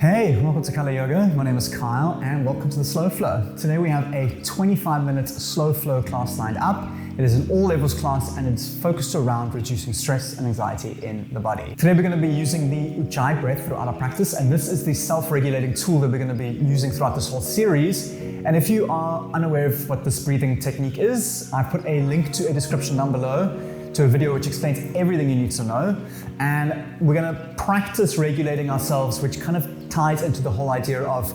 Hey, welcome to Color Yoga. My name is Kyle and welcome to the Slow Flow. Today we have a 25-minute slow flow class lined up. It is an all levels class and it's focused around reducing stress and anxiety in the body. Today we're going to be using the Ujjayi breath throughout our practice, and this is the self-regulating tool that we're going to be using throughout this whole series. And if you are unaware of what this breathing technique is, I've put a link to a description down below to a video which explains everything you need to know. And we're going to practice regulating ourselves, which kind of ties into the whole idea of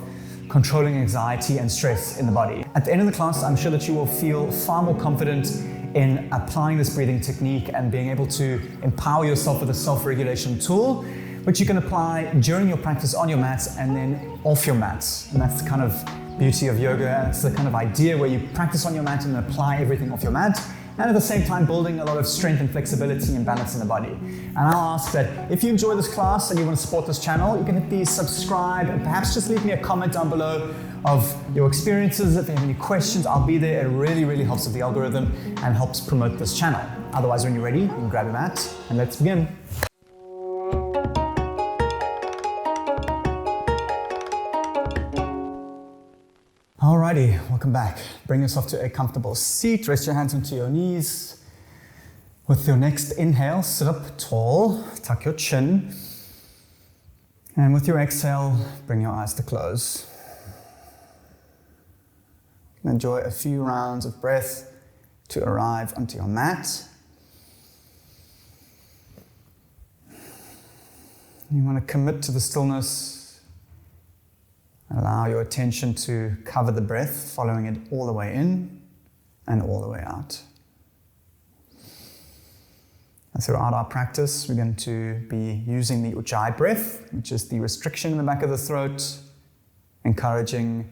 controlling anxiety and stress in the body. At the end of the class, I'm sure that you will feel far more confident in applying this breathing technique and being able to empower yourself with a self-regulation tool, which you can apply during your practice on your mats and then off your mats. And that's the kind of beauty of yoga. And it's the kind of idea where you practice on your mat and apply everything off your mat, and at the same time building a lot of strength and flexibility and balance in the body. And I'll ask that if you enjoy this class and you want to support this channel, you can hit the subscribe and perhaps just leave me a comment down below of your experiences. If you have any questions, I'll be there. It really helps with the algorithm and helps promote this channel. Otherwise, when you're ready, you can grab your mat and let's begin. Alrighty, welcome back. Bring yourself to a comfortable seat. Rest your hands onto your knees. With your next inhale, sit up tall, tuck your chin. And with your exhale, bring your eyes to close. Enjoy a few rounds of breath to arrive onto your mat. You want to commit to the stillness. Allow your attention to cover the breath, following it all the way in and all the way out. And throughout our practice, we're going to be using the Ujjayi breath, which is the restriction in the back of the throat, encouraging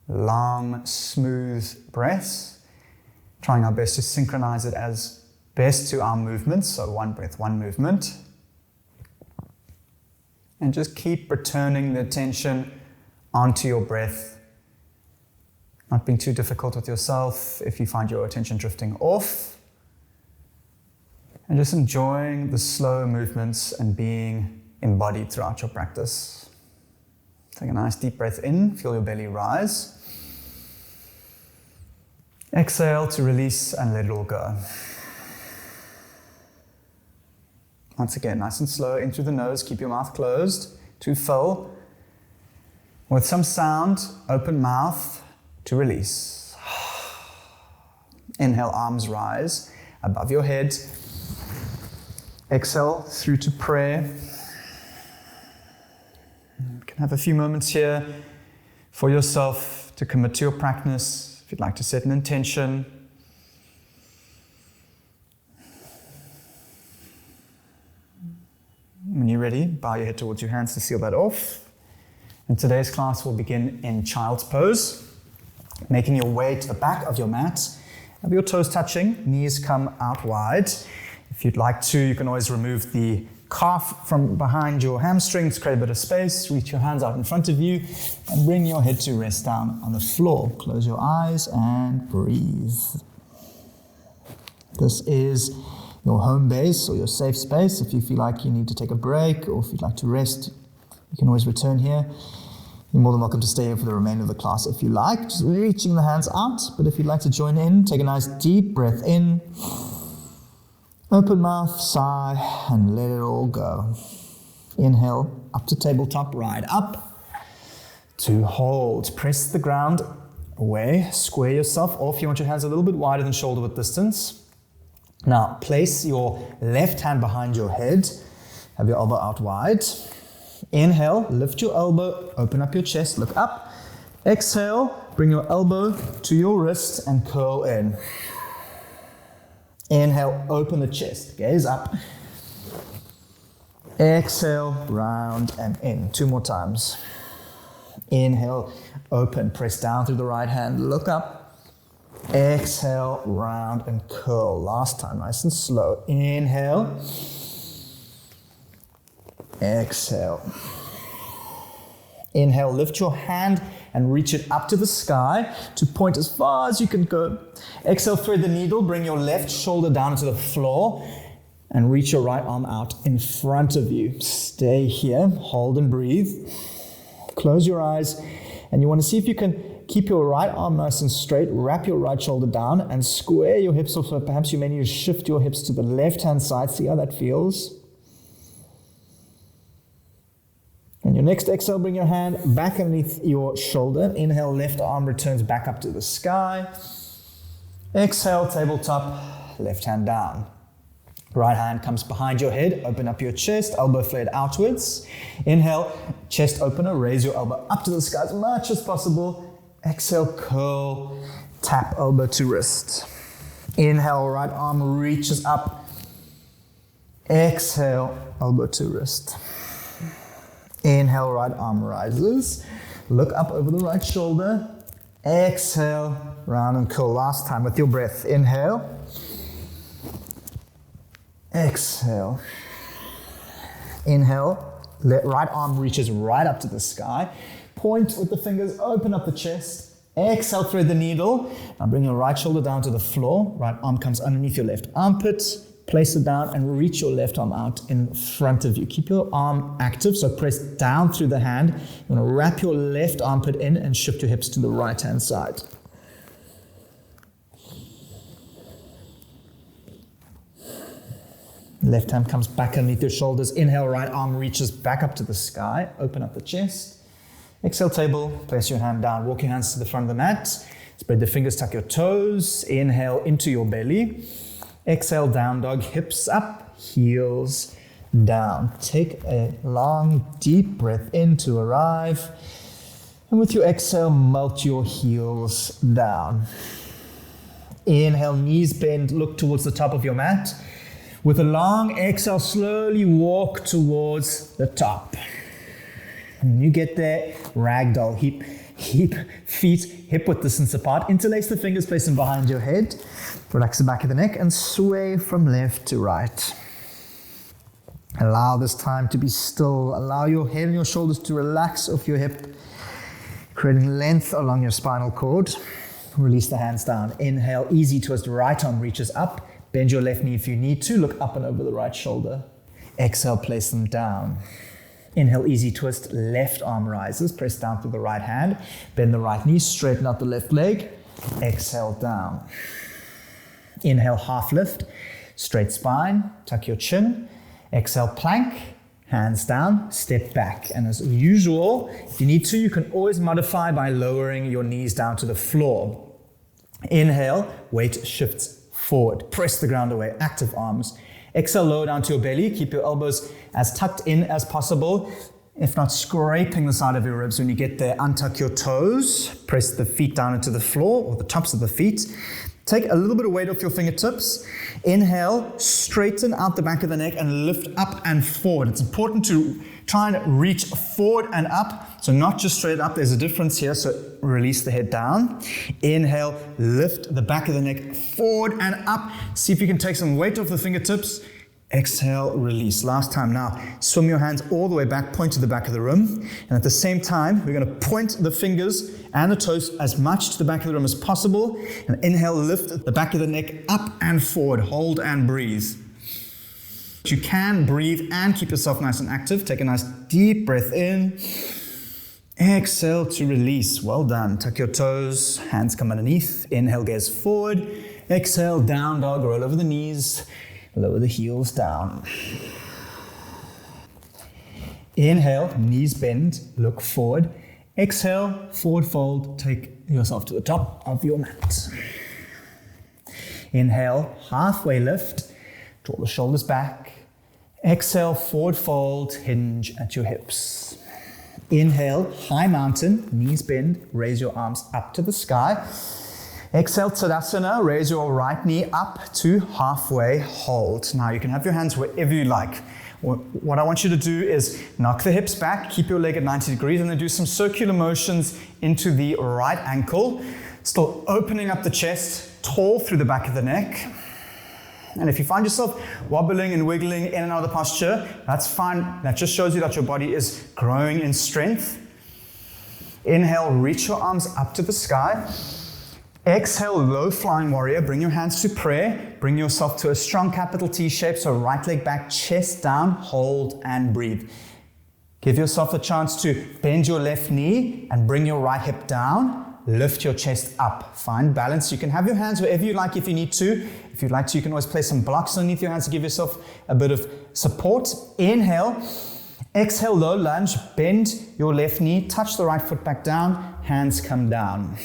long, smooth breaths, trying our best to synchronize it as best to our movements, so one breath, one movement. And just keep returning the attention onto your breath, not being too difficult with yourself if you find your attention drifting off, and just enjoying the slow movements and being embodied throughout your practice. Take a nice deep breath in, feel your belly rise. Exhale to release and let it all go. Once again, nice and slow, in through the nose, keep your mouth closed to fill. With some sound, open mouth to release. Inhale, arms rise above your head. Exhale through to prayer. You can have a few moments here for yourself to commit to your practice. If you'd like to set an intention. When you're ready, bow your head towards your hands to seal that off. And today's class will begin in child's pose, making your way to the back of your mat. Have your toes touching, knees come out wide. If you'd like to, you can always remove the calf from behind your hamstrings, create a bit of space, reach your hands out in front of you, and bring your head to rest down on the floor. Close your eyes and breathe. This is your home base or your safe space. If you feel like you need to take a break or if you'd like to rest, you can always return here. You're more than welcome to stay here for the remainder of the class if you like, just reaching the hands out. But if you'd like to join in, take a nice deep breath in. Open mouth, sigh, and let it all go. Inhale, up to tabletop, right up. To hold, press the ground away, square yourself off. You want your hands a little bit wider than shoulder width distance. Now, place your left hand behind your head. Have your elbow out wide. Inhale, lift your elbow, open up your chest, look up. Exhale, bring your elbow to your wrist and curl in. Inhale, open the chest, gaze up. Exhale, round and in. 2 more times. Inhale, open, press down through the right hand, look up. Exhale, round and curl. Last time, nice and slow. Inhale. Exhale. Inhale, lift your hand and reach it up to the sky to point as far as you can go. Exhale, thread the needle, bring your left shoulder down into the floor and reach your right arm out in front of you. Stay here, hold and breathe. Close your eyes, and you want to see if you can keep your right arm nice and straight, wrap your right shoulder down, and square your hips off. So perhaps you may need to shift your hips to the left-hand side. See how that feels? And your next exhale, bring your hand back underneath your shoulder. Inhale, left arm returns back up to the sky. Exhale, tabletop, left hand down. Right hand comes behind your head, open up your chest, elbow flared outwards. Inhale, chest opener, raise your elbow up to the sky as much as possible. Exhale, curl, tap elbow to wrist. Inhale, right arm reaches up. Exhale, elbow to wrist. Inhale, right arm rises. Look up over the right shoulder. Exhale, round and curl. Last time with your breath. Inhale. Exhale. Inhale. Right arm reaches right up to the sky. Point with the fingers, open up the chest. Exhale, thread the needle. Now bring your right shoulder down to the floor. Right arm comes underneath your left armpit. Place it down and reach your left arm out in front of you. Keep your arm active, so press down through the hand. You want to wrap your left armpit in and shift your hips to the right-hand side. Left hand comes back underneath your shoulders. Inhale, right arm reaches back up to the sky. Open up the chest. Exhale, table. Place your hand down. Walk your hands to the front of the mat. Spread the fingers, tuck your toes. Inhale into your belly. Exhale, down dog, hips up, heels down. Take a long, deep breath in to arrive. And with your exhale, melt your heels down. Inhale, knees bend, look towards the top of your mat. With a long exhale, slowly walk towards the top. And when you get there, ragdoll, keep feet hip-width distance apart. Interlace the fingers, place them behind your head. Relax the back of the neck and sway from left to right. Allow this time to be still. Allow your head and your shoulders to relax off your hip, creating length along your spinal cord. Release the hands down. Inhale, easy twist, right arm reaches up. Bend your left knee if you need to. Look up and over the right shoulder. Exhale, place them down. Inhale, easy twist, left arm rises. Press down through the right hand. Bend the right knee, straighten out the left leg. Exhale, down. Inhale, half lift, straight spine, tuck your chin. Exhale, plank, hands down, step back. And as usual, if you need to, you can always modify by lowering your knees down to the floor. Inhale, weight shifts forward. Press the ground away, active arms. Exhale, lower down to your belly. Keep your elbows as tucked in as possible. If not, scraping the side of your ribs. When you get there, untuck your toes. Press the feet down into the floor or the tops of the feet. Take a little bit of weight off your fingertips. Inhale, straighten out the back of the neck and lift up and forward. It's important to try and reach forward and up. So not just straight up, there's a difference here. So release the head down. Inhale, lift the back of the neck forward and up. See if you can take some weight off the fingertips. Exhale, release. Last time now. Swim your hands all the way back, point to the back of the room. And at the same time, we're going to point the fingers and the toes as much to the back of the room as possible. And inhale, lift the back of the neck up and forward. Hold and breathe. You can breathe and keep yourself nice and active. Take a nice deep breath in. Exhale to release. Well done. Tuck your toes. Hands come underneath. Inhale, gaze forward. Exhale, down dog. Roll over the knees. Lower the heels down. Inhale, knees bend, look forward. Exhale, forward fold, take yourself to the top of your mat. Inhale, halfway lift, draw the shoulders back. Exhale, forward fold, hinge at your hips. Inhale, high mountain, knees bend, raise your arms up to the sky. Exhale, Tadasana, raise your right knee up to halfway hold. Now you can have your hands wherever you like. What I want you to do is knock the hips back, keep your leg at 90 degrees, and then do some circular motions into the right ankle. Still opening up the chest, tall through the back of the neck. And if you find yourself wobbling and wiggling in and out of the posture, that's fine. That just shows you that your body is growing in strength. Inhale, reach your arms up to the sky. Exhale, low flying warrior. Bring your hands to prayer. Bring yourself to a strong capital T shape. So right leg back, chest down, hold and breathe. Give yourself the chance to bend your left knee and bring your right hip down. Lift your chest up. Find balance. You can have your hands wherever you like if you need to. If you'd like to, you can always place some blocks underneath your hands to give yourself a bit of support. Inhale. Exhale, low lunge. Bend your left knee. Touch the right foot back down. Hands come down.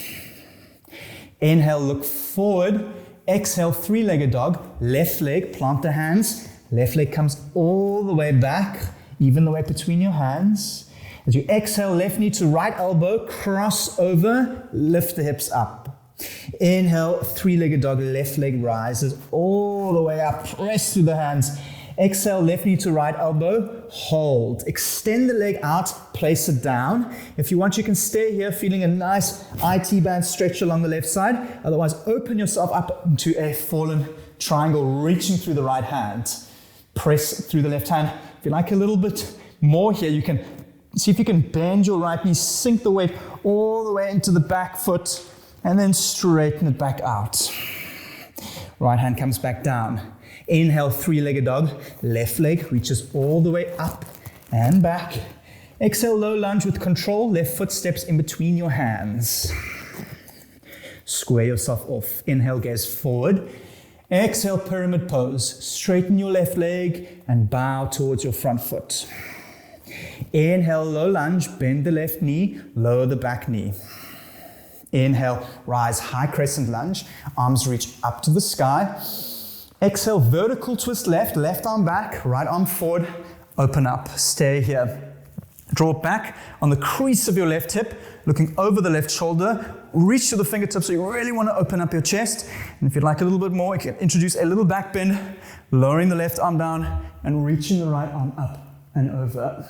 Inhale, look forward. Exhale, three-legged dog. Left leg, plant the hands. Left leg comes all the way back, even the way between your hands. As you exhale, left knee to right elbow, cross over, lift the hips up. Inhale, three-legged dog, left leg rises all the way up, press through the hands. Exhale, left knee to right elbow, hold. Extend the leg out, place it down. If you want, you can stay here feeling a nice IT band stretch along the left side. Otherwise, open yourself up into a fallen triangle, reaching through the right hand. Press through the left hand. If you like a little bit more here, you can see if you can bend your right knee, sink the weight all the way into the back foot, and then straighten it back out. Right hand comes back down. Inhale, three-legged dog. Left leg reaches all the way up and back. Exhale, low lunge with control. Left foot steps in between your hands. Square yourself off. Inhale, gaze forward. Exhale, pyramid pose. Straighten your left leg and bow towards your front foot. Inhale, low lunge. Bend the left knee. Lower the back knee. Inhale, rise, high crescent lunge. Arms reach up to the sky. Exhale, vertical twist left, left arm back, right arm forward, open up, stay here. Draw back on the crease of your left hip, looking over the left shoulder, reach to the fingertips, so you really want to open up your chest. And if you'd like a little bit more, you can introduce a little back bend, lowering the left arm down and reaching the right arm up and over.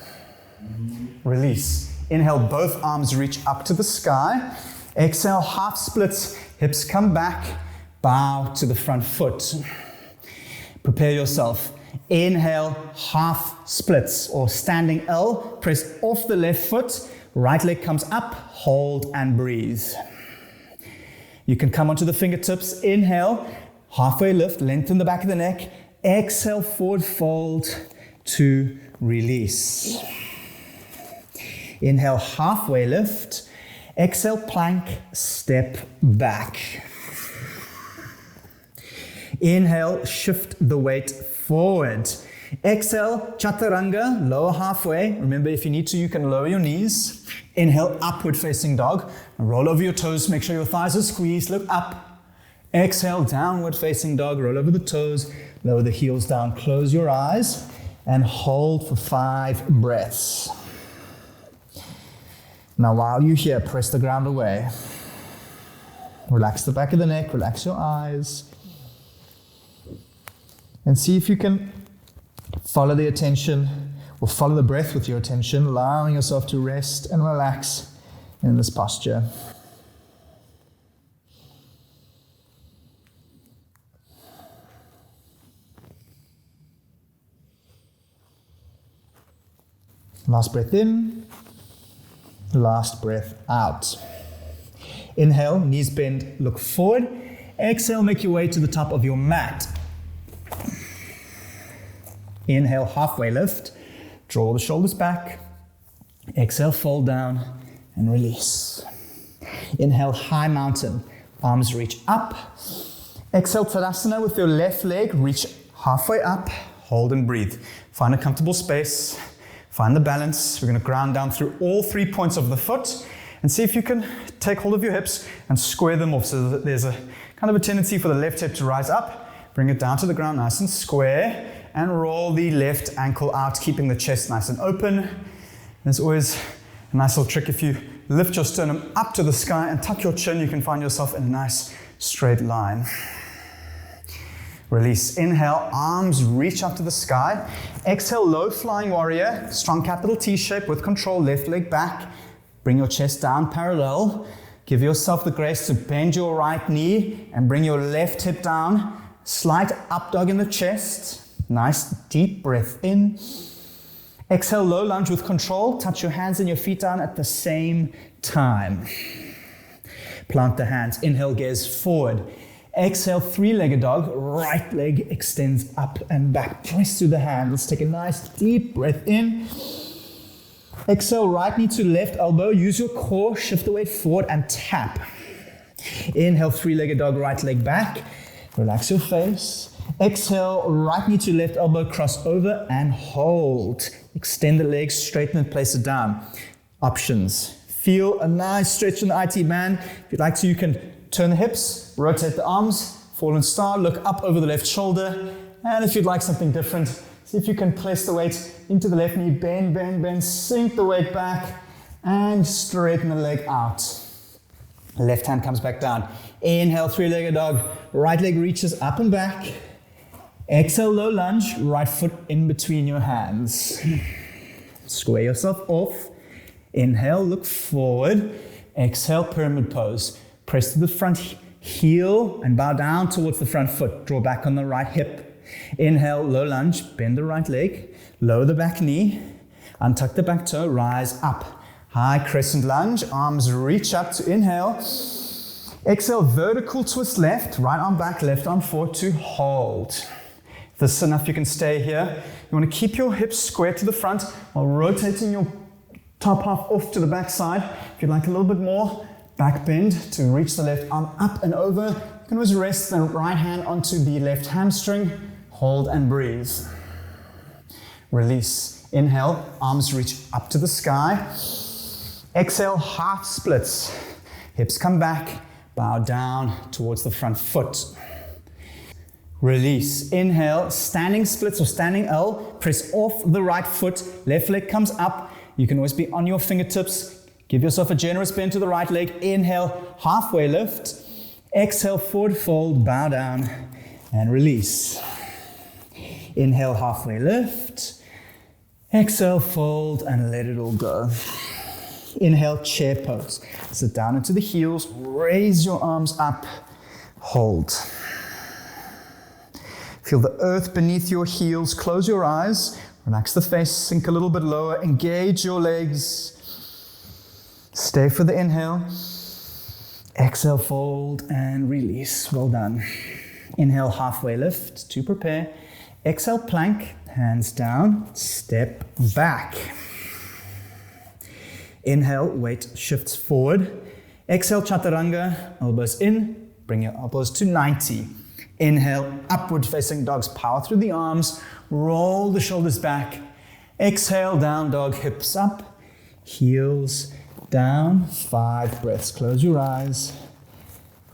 Release. Inhale, both arms reach up to the sky. Exhale, half splits, hips come back, bow to the front foot. Prepare yourself. Inhale, half splits or standing L. Press off the left foot. Right leg comes up. Hold and breathe. You can come onto the fingertips. Inhale, halfway lift. Lengthen the back of the neck. Exhale, forward fold to release. Inhale, halfway lift. Exhale, plank, step back. Inhale, shift the weight forward. Exhale, chaturanga, lower halfway. Remember, if you need to, you can lower your knees. Inhale, upward facing dog. Roll over your toes, make sure your thighs are squeezed, look up. Exhale, downward facing dog, roll over the toes, lower the heels down, close your eyes, and hold for 5 breaths. Now, while you're here, press the ground away. Relax the back of the neck, relax your eyes. And see if you can follow the attention or follow the breath with your attention, allowing yourself to rest and relax in this posture. Last breath in, last breath out. Inhale, knees bend, look forward. Exhale, make your way to the top of your mat. Inhale, halfway lift. Draw the shoulders back. Exhale, fold down and release. Inhale, high mountain. Arms reach up. Exhale, Tadasana with your left leg. Reach halfway up. Hold and breathe. Find a comfortable space. Find the balance. We're going to ground down through all 3 points of the foot and see if you can take hold of your hips and square them off so that there's a kind of a tendency for the left hip to rise up. Bring it down to the ground nice and square and roll the left ankle out, keeping the chest nice and open. There's always a nice little trick. If you lift your sternum up to the sky and tuck your chin, you can find yourself in a nice straight line. Release. Inhale, arms reach up to the sky. Exhale, low flying warrior, strong capital T shape with control, left leg back. Bring your chest down parallel. Give yourself the grace to bend your right knee and bring your left hip down. Slight up dog in the chest. Nice deep breath in. Exhale, low lunge with control. Touch your hands and your feet down at the same time. Plant the hands. Inhale, gaze forward. Exhale, three-legged dog. Right leg extends up and back. Press through the hand. Let's take a nice deep breath in. Exhale, right knee to left elbow. Use your core, shift the weight forward and tap. Inhale, three-legged dog, right leg back. Relax your face. Exhale, right knee to left elbow, cross over and hold. Extend the legs, straighten and place it down. Options. Feel a nice stretch in the IT band. If you'd like to, you can turn the hips, rotate the arms, fallen star, look up over the left shoulder. And if you'd like something different, see if you can place the weight into the left knee, bend, bend, bend, sink the weight back, and straighten the leg out. Left hand comes back down. Inhale, three-legged dog, right leg reaches up and back. Exhale, low lunge, right foot in between your hands. Square yourself off. Inhale, look forward. Exhale, pyramid pose. Press to the front heel and bow down towards the front foot. Draw back on the right hip. Inhale, low lunge, bend the right leg. Lower the back knee. Untuck the back toe, rise up. High crescent lunge, arms reach up to inhale. Exhale, vertical twist left, right arm back, left arm forward to hold. If this is enough, you can stay here. You want to keep your hips square to the front while rotating your top half off to the back side. If you'd like a little bit more, back bend to reach the left arm up and over. You can always rest the right hand onto the left hamstring. Hold and breathe. Release. Inhale, arms reach up to the sky. Exhale, half splits. Hips come back, bow down towards the front foot. Release. Inhale, standing splits or standing L. Press off the right foot. Left leg comes up. You can always be on your fingertips. Give yourself a generous bend to the right leg. Inhale, halfway lift. Exhale, forward fold, bow down and release. Inhale, halfway lift. Exhale, fold and let it all go. Inhale, chair pose. Sit down into the heels, raise your arms up, hold. Feel the earth beneath your heels, close your eyes, relax the face, sink a little bit lower, engage your legs. Stay for the inhale. Exhale, fold and release. Well done. Inhale, halfway lift to prepare. Exhale, plank, hands down, step back. Inhale, weight shifts forward. Exhale, chaturanga, elbows in, bring your elbows to 90. Inhale, upward facing dogs, power through the arms, roll the shoulders back. Exhale, down dog, hips up, heels down, 5 breaths. Close your eyes,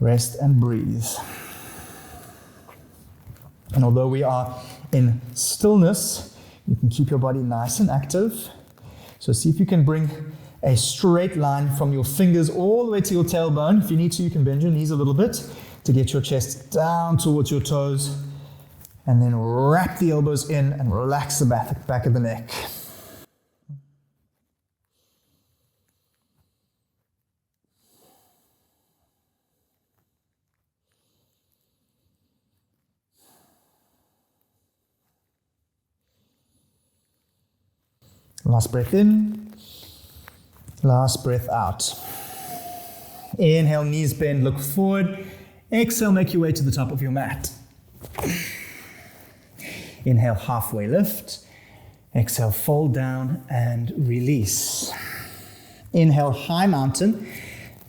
rest and breathe. And although we are in stillness, you can keep your body nice and active. So see if you can bring a straight line from your fingers all the way to your tailbone. If you need to, you can bend your knees a little bit to get your chest down towards your toes. And then wrap the elbows in and relax the back of the neck. Last breath in, last breath out. Inhale, knees bend, look forward. Exhale, make your way to the top of your mat. Inhale, halfway lift. Exhale, fold down and release. Inhale, high mountain.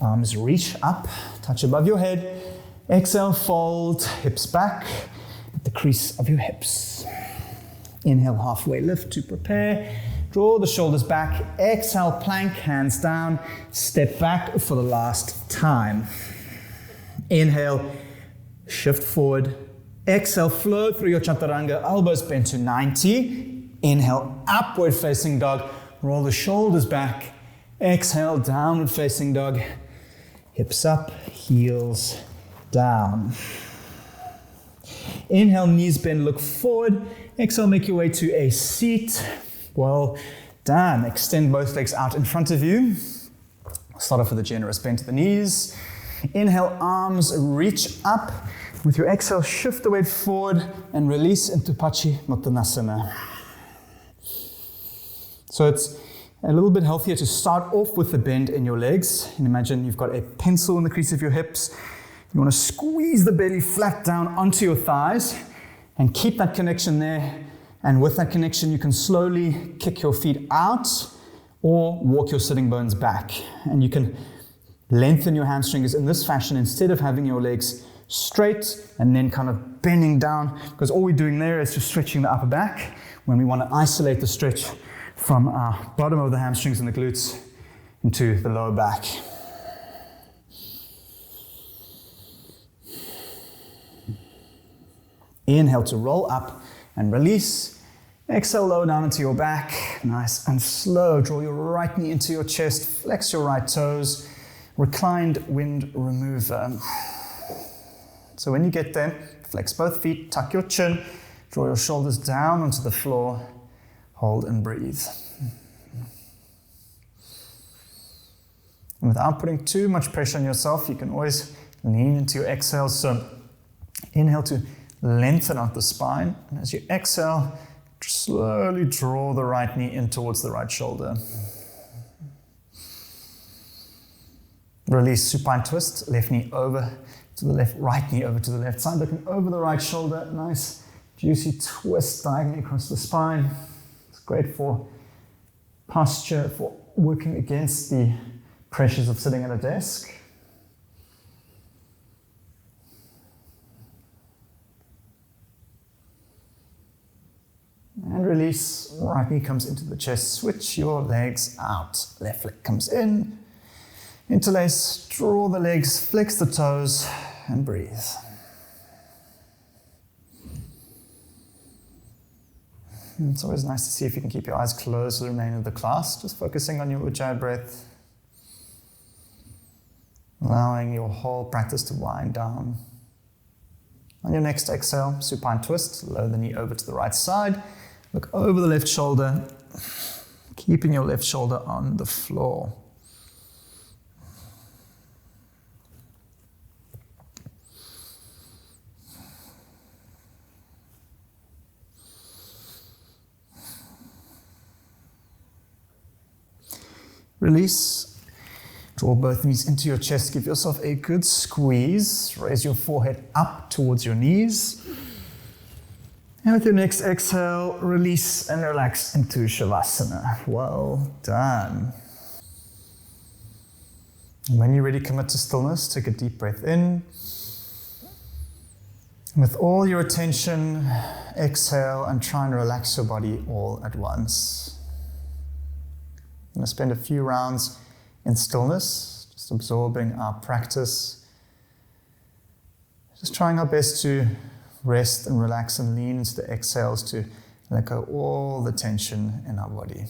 Arms reach up, touch above your head. Exhale, fold, hips back at the crease of your hips. Inhale, halfway lift to prepare. Draw the shoulders back. Exhale, plank, hands down. Step back for the last time. Inhale, shift forward. Exhale, flow through your chaturanga, elbows bent to 90. Inhale, upward facing dog. Roll the shoulders back. Exhale, downward facing dog. Hips up, heels down. Inhale, knees bend, look forward. Exhale, make your way to a seat. Well done. Extend both legs out in front of you. Start off with a generous bend to the knees. Inhale, arms reach up. With your exhale, shift the weight forward and release into Paschimottanasana. So it's a little bit healthier to start off with the bend in your legs. And imagine you've got a pencil in the crease of your hips. You want to squeeze the belly flat down onto your thighs and keep that connection there. And with that connection, you can slowly kick your feet out Or walk your sitting bones back. And you can lengthen your hamstrings in this fashion instead of having your legs straight and then kind of bending down, because all we're doing there is just stretching the upper back when we want to isolate the stretch from our bottom of the hamstrings and the glutes into the lower back. Inhale to roll up and release. Exhale, lower down into your back. Nice and slow. Draw your right knee into your chest. Flex your right toes. Reclined wind remover. So when you get there, flex both feet, tuck your chin, draw your shoulders down onto the floor, hold and breathe. And without putting too much pressure on yourself, you can always lean into your exhale. So inhale to lengthen out the spine, and as you exhale, slowly draw the right knee in towards the right shoulder. Release supine twist, left knee over to the left, right knee over to the left side, looking over the right shoulder. Nice, juicy twist diagonally across the spine. It's great for posture, for working against the pressures of sitting at a desk. And release, right knee comes into the chest, switch your legs out. Left leg comes in, interlace, draw the legs, flex the toes, and breathe. It's always nice to see if you can keep your eyes closed for the remainder of the class, just focusing on your Ujjayi breath, allowing your whole practice to wind down. On your next exhale, supine twist, lower the knee over to the right side, look over the left shoulder, keeping your left shoulder on the floor. Release. Draw both knees into your chest. Give yourself a good squeeze. Raise your forehead up towards your knees. And with your next exhale, release and relax into Shavasana. Well done. And when you're ready, commit to stillness. Take a deep breath in. With all your attention, exhale and try and relax your body all at once. I'm going to spend a few rounds in stillness, just absorbing our practice. Just trying our best to rest and relax and lean into the exhales to let go all the tension in our body.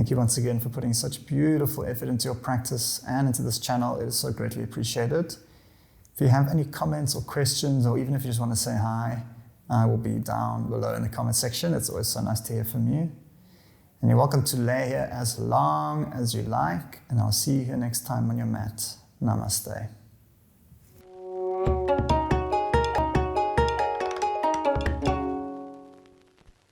Thank you once again for putting such beautiful effort into your practice and into this channel. It is so greatly appreciated. If you have any comments or questions, or even if you just want to say hi, I will be down below in the comment section. It's always so nice to hear from you. And you're welcome to lay here as long as you like, and I'll see you here next time on your mat. Namaste.